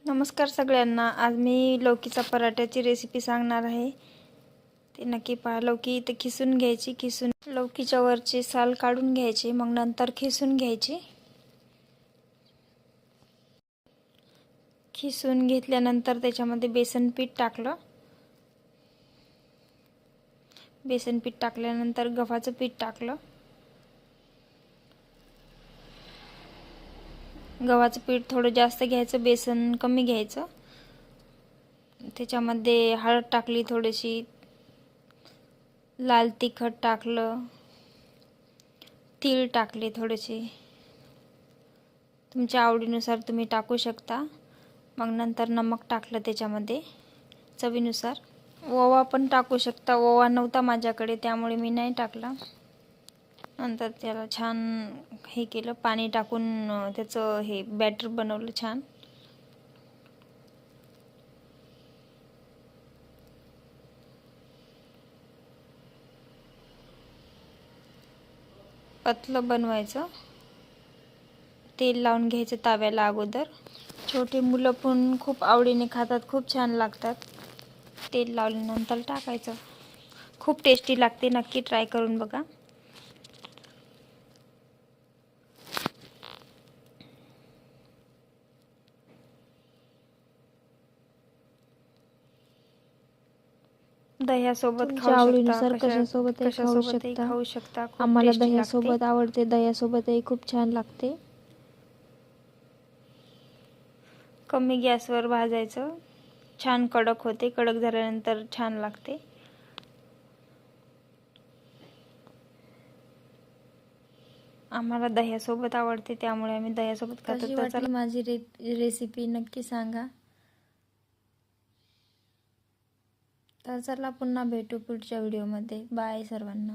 नमस्कार सगळ्यांना। आज मी लौकीचा पराठ्याची रेसिपी सांगणार आहे। ते नक्की पहा। लौकी इथे खिसून घ्यायची। लौकीच्या वरचे साल काढून घ्यायचे, मग नंतर खिसून घ्यायची। खिसून घेतल्यानंतर त्याच्यामध्ये बेसन पीठ टाकलं। बेसन पीठ टाकल्यानंतर गव्हाचं पीठ टाकलं। गव्हाचं पीठ थोडं जास्त घ्यायचं, बेसन कमी घ्यायचं। त्याच्यामध्ये हळद टाकली, थोडीशी लाल तिखट टाकलं, तीळ टाकले थोडेसे, तुमच्या आवडीनुसार तुम्ही टाकू शकता। मग नंतर नमक टाकलं त्याच्यामध्ये चवीनुसार। ओवा पण टाकू शकता, ओवा नव्हता माझ्याकडे त्यामुळे मी नाही टाकला। नंतर त्याला छान हे केलं, पाणी टाकून त्याचं हे बॅटर बनवलं छान। पतलं बनवायचं, तेल लावून घ्यायचं तव्याला अगोदर। छोटे मुलं पण खूप आवडीने खातात, खूप छान लागतात। तेल लावल्यानंतर टाकायचं, खूप टेस्टी लागते, नक्की ट्राय करून बघा। दह्यासोबत आवडीनुसार कशासोबतही खाऊ शकता। आम्हाला दह्यासोबत आवडते, दह्यासोबतही खूप छान लागते। कमी गॅसवर भाजायचं, छान कडक होते। कडक झाल्यानंतर छान लागते। आम्हाला दह्यासोबत आवडते त्यामुळे आम्ही दह्यासोबत खातो। कशी वाटली माझी रेसिपी नक्की सांगा। तर चला पुन्हा भेटू पुढच्या व्हिडिओमध्ये। बाय सर्वांना।